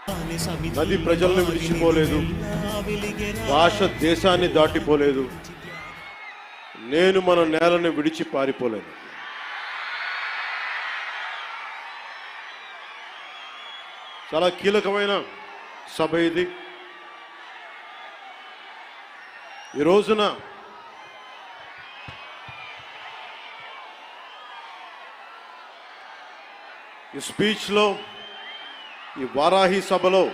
నది ప్రజలను విడిచిపోలేదు, భాష దేశాన్ని దాటిపోలేదు, నేను మన నేలను విడిచి పారిపోలేదు. చాలా కీలకమైన సభ ఇది. ఈ రోజున ఈ స్పీచ్లో, ఈ వారాహి సభలో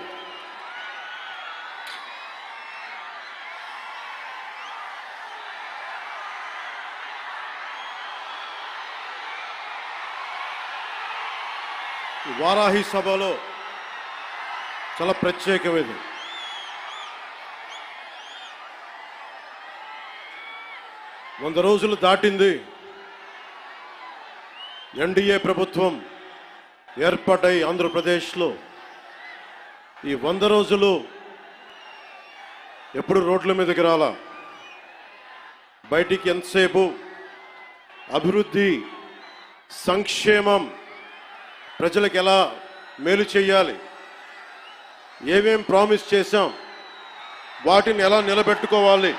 చాలా ప్రత్యేకమైనది. 100 రోజులు దాటింది ఎన్డీఏ ప్రభుత్వం ఏర్పాటై ఆంధ్రప్రదేశ్లో. ఈ 100 రోజులు ఎప్పుడు రోడ్ల మీదకి రాలా. బయటికి ఎంతసేపు అభివృద్ధి, సంక్షేమం, ప్రజలకు ఎలా మేలు చేయాలి, ఏమేం ప్రామిస్ చేశాం, వాటిని ఎలా నిలబెట్టుకోవాలి,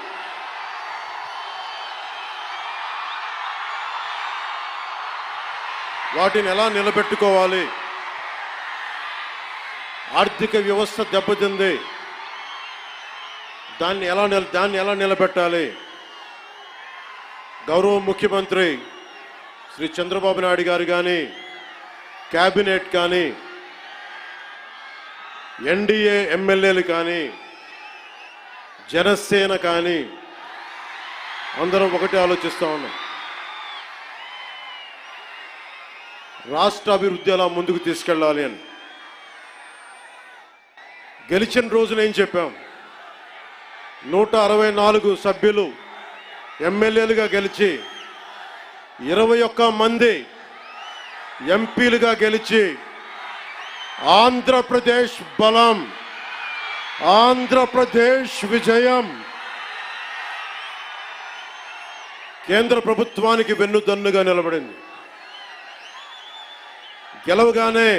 ఆర్థిక వ్యవస్థ దెబ్బతింది, దాన్ని ఎలా నిలబెట్టాలి. గౌరవ ముఖ్యమంత్రి శ్రీ చంద్రబాబు నాయుడు గారు కానీ, క్యాబినెట్ కానీ, ఎన్డీఏ ఎమ్మెల్యేలు కానీ, జనసేన కానీ అందరం ఒకటే ఆలోచిస్తూ ఉన్నాం. రాష్ట్ర అభివృద్ధి ఎలా ముందుకు తీసుకెళ్ళాలి అని. గెలిచిన రోజున ఏం చెప్పాం? 164 సభ్యులు ఎమ్మెల్యేలుగా గెలిచి, 21 మంది ఎంపీలుగా గెలిచి, ఆంధ్రప్రదేశ్ బలం, ఆంధ్రప్రదేశ్ విజయం, కేంద్ర ప్రభుత్వానికి వెన్నుదన్నుగా నిలబడింది. గెలవగానే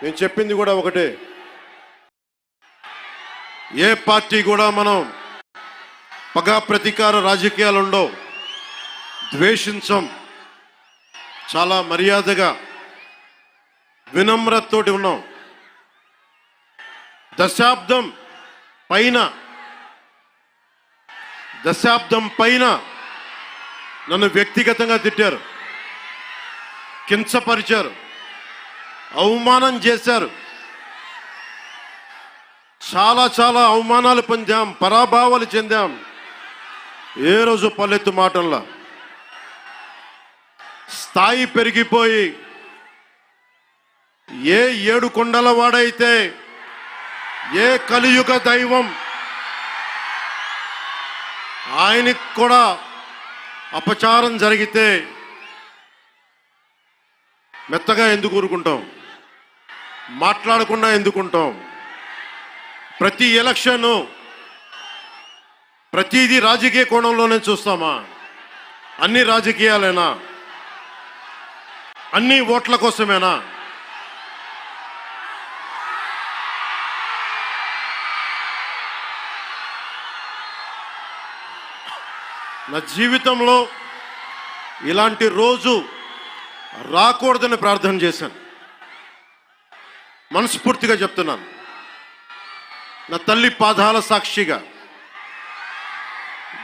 నేను చెప్పింది కూడా ఒకటే, ఏ పార్టీ కూడా మనం పగా ప్రతీకార రాజకీయాలు ఉండవు, ద్వేషించం, చాలా మర్యాదగా వినమ్రతతోటి ఉన్నాం. దశాబ్దం పైన నన్ను వ్యక్తిగతంగా తిట్టారు, కించపరిచారు, అవమానం చేశారు. చాలా అవమానాలు పొందాం, పరాభావాలు చెందాం. ఏ రోజు పల్లెత్తు మాటల్లా స్థాయి పెరిగిపోయి, ఏ 7 కొండల వాడైతే, ఏ కలియుగ దైవం ఆయనకి కూడా అపచారం జరిగితే మెత్తగా ఎందుకు ఊరుకుంటాం? మాట్లాడకుండా ఎందుకుంటాం? ప్రతి ఎలక్షన్, ప్రతిదీ రాజకీయ కోణంలోనే చూస్తామా? అన్ని రాజకీయాలేనా? అన్ని ఓట్ల కోసమేనా? నా జీవితంలో ఇలాంటి రోజు రాకూడదని ప్రార్థన చేశాను. మనస్ఫూర్తిగా చెప్తున్నాను. నా తల్లి పాదాల సాక్షిగా,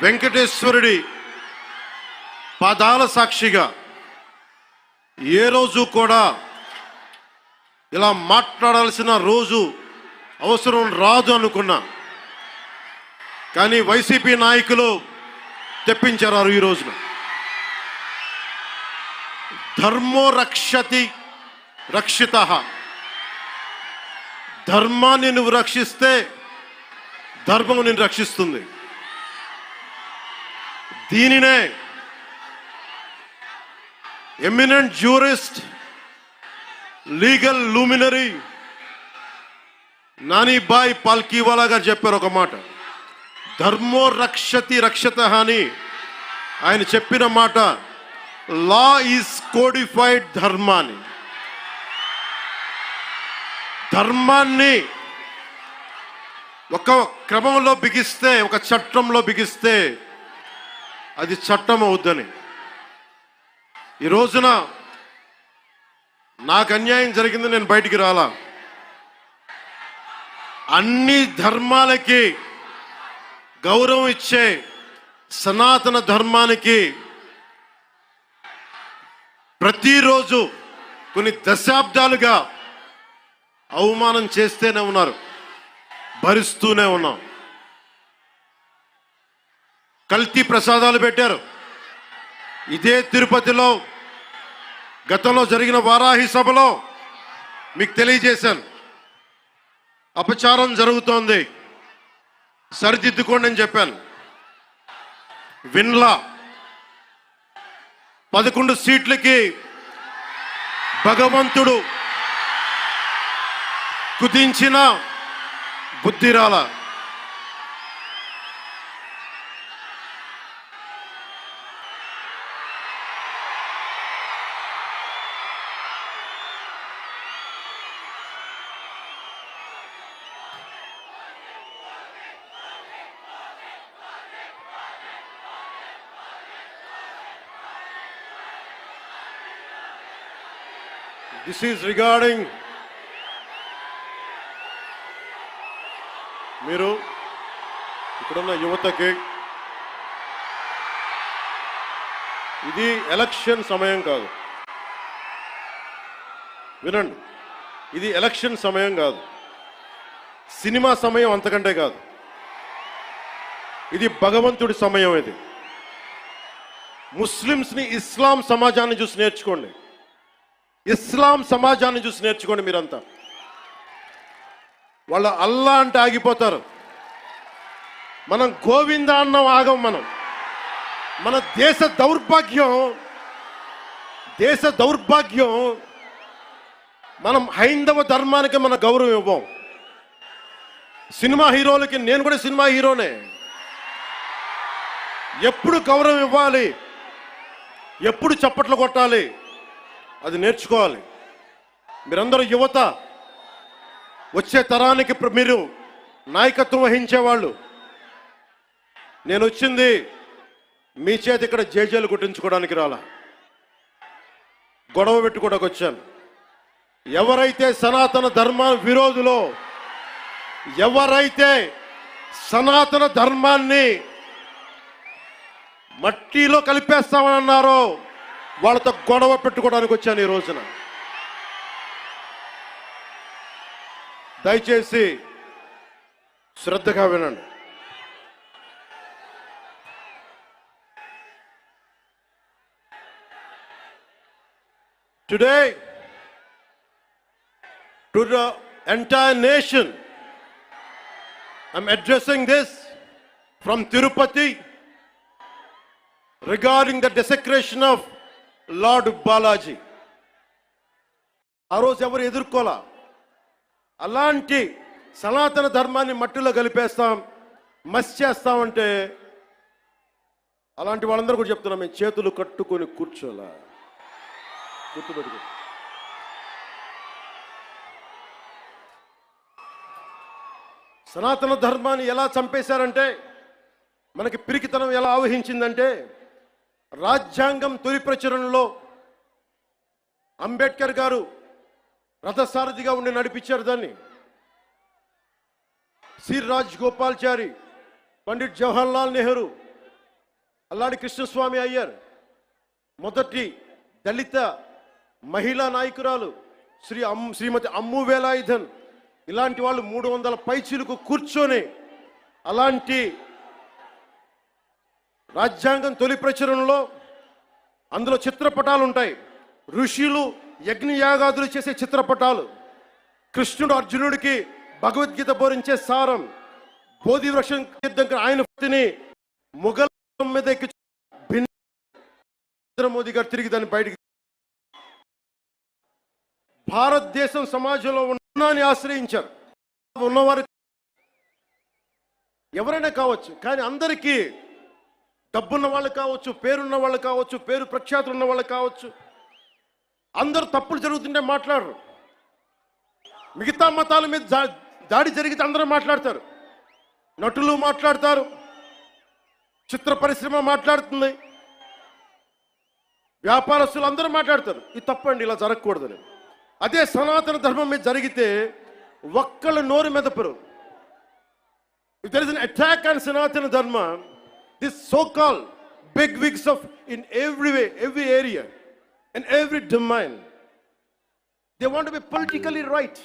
వెంకటేశ్వరుడి పాదాల సాక్షిగా ఏ రోజు కూడా ఇలా మాట్లాడాల్సిన రోజు, అవసరం రాదు అనుకున్నా. కానీ వైసీపీ నాయకులు తెప్పించారు ఈ రోజున. ధర్మో రక్షతి రక్షితః. ధర్మాన్ని నువ్వు రక్షిస్తే ధర్మం నిన్ను రక్షిస్తుంది. దీనినే eminent jurist, legal luminary Nanibhai Palkhivala గారు చెప్పారు ఒక మాట. ధర్మో రక్షతి రక్షతః అని ఆయన చెప్పిన మాట. లా ఈజ్ కోడిఫైడ్ ధర్మాన్ని. ధర్మాన్ని ఒక క్రమంలో బిగిస్తే, ఒక చట్టంలో బిగిస్తే అది చట్టం అవుద్దని. ఈ రోజున నాకు అన్యాయం జరిగింది, నేను బయటికి రాలా. అన్ని ధర్మాలకి గౌరవం ఇచ్చే సనాతన ధర్మానికి ప్రతిరోజు కొన్ని దశాబ్దాలుగా అవమానం చేస్తూనే ఉన్నారు, భరిస్తూనే ఉన్నాం. కల్తీ ప్రసాదాలు పెట్టారు. ఇదే తిరుపతిలో గతంలో జరిగిన వారాహి సభలో మీకు తెలియజేశాను, అపచారం జరుగుతోంది, సరిదిద్దుకోండి అని చెప్పాను. విన్లా 11 సీట్లకి భగవంతుడు కుదించిన బుద్ధిరాల. This is regarding మీరు ఇక్కడున్న యువతకి, ఇది ఎలక్షన్ సమయం కాదు. వినండి, ఇది ఎలక్షన్ సమయం కాదు, సినిమా సమయం అంతకంటే కాదు. ఇది భగవంతుడి సమయం. ఇది ముస్లిమ్స్ని, ఇస్లాం సమాజాన్ని చూసి నేర్చుకోండి. ఇస్లాం సమాజాన్ని చూసి నేర్చుకోండి. మీరంతా వాళ్ళ అల్లా అంటే ఆగిపోతారు, మనం గోవింద అన్నం ఆగం. మన దేశ దౌర్భాగ్యం మనం హైందవ ధర్మానికి మన గౌరవం ఇవ్వం. సినిమా హీరోలకి, నేను కూడా సినిమా హీరోనే, ఎప్పుడు గౌరవం ఇవ్వాలి, ఎప్పుడు చప్పట్లు కొట్టాలి, అది నేర్చుకోవాలి. మీరందరూ యువత, వచ్చే తరానికి మీరు నాయకత్వం వహించేవాళ్ళు. నేను వచ్చింది మీ చేతి ఇక్కడ జేజేలు కొట్టించుకోవడానికి రాలా, గొడవ పెట్టుకోవడానికి వచ్చాను. ఎవరైతే సనాతన ధర్మ విరోధులో, ఎవరైతే సనాతన ధర్మాన్ని మట్టిలో కలిపేస్తామని అన్నారో వాళ్ళతో గొడవ పెట్టుకోవడానికి వచ్చాను ఈ రోజున. దయచేసి శ్రద్ధగా వినండి. Today, to the entire nation, I'm addressing this from Tirupati regarding the desecration of Lord Balaji. ఆ రోజు ఎవరు ఎదుర్కోలా. అలాంటి సనాతన ధర్మాన్ని మట్టిలో కలిపేస్తాం, మస్ చేస్తామంటే అలాంటి వాళ్ళందరూ కూడా చెప్తున్నాం, మేము చేతులు కట్టుకొని కూర్చోలా. గుర్తుపెట్టుకో. సనాతన ధర్మాన్ని ఎలా చంపేశారంటే, మనకి పిరికితనం ఎలా ఆవహించిందంటే, రాజ్యాంగం తొలి ప్రచురణలో అంబేద్కర్ గారు రథసారథిగా ఉండి నడిపించారు దాన్ని. సి రాజగోపాల్చారి, పండిట్ జవహర్లాల్ నెహ్రూ, అల్లాడి కృష్ణస్వామి అయ్యర్, మొదటి దళిత మహిళా నాయకురాలు శ్రీమతి అమ్ము వేలాయుధన్, ఇలాంటి వాళ్ళు 300 పైచీలకు కూర్చొని అలాంటి రాజ్యాంగం తొలి ప్రచురణలో అందులో చిత్రపటాలు ఉంటాయి. ఋషులు యజ్ఞయాగాదులు చేసే చిత్రపటాలు, కృష్ణుడు అర్జునుడికి భగవద్గీత బోధించే సారం, బోధి వృక్షం ఆయన భక్తిని మొఘల్ మీద ఎక్కి నరేంద్ర మోదీ గారు తిరిగి దాన్ని బయటికి. భారతదేశం సమాజంలో ఉన్నాన్ని ఆశ్రయించారు. ఉన్నవారు ఎవరైనా కావచ్చు, కానీ అందరికీ డబ్బున్న వాళ్ళు కావచ్చు, పేరున్న వాళ్ళు కావచ్చు, పేరు ప్రఖ్యాతులు ఉన్న వాళ్ళు కావచ్చు, అందరూ తప్పులు జరుగుతుంటే మాట్లాడరు. మిగతా మతాల మీద దాడి జరిగితే అందరూ మాట్లాడతారు. నటులు మాట్లాడతారు, చిత్ర పరిశ్రమ మాట్లాడుతుంది, వ్యాపారస్తులు అందరూ మాట్లాడతారు. ఇది తప్పండి, ఇలా జరగకూడదని. అదే సనాతన ధర్మం మీద జరిగితే ఒక్కళ్ళ నోరు మెదపరు. If there is an attack on Sanatana Dharma, this so-called big wigs of in every way, every area, in every domain, they want to be politically right.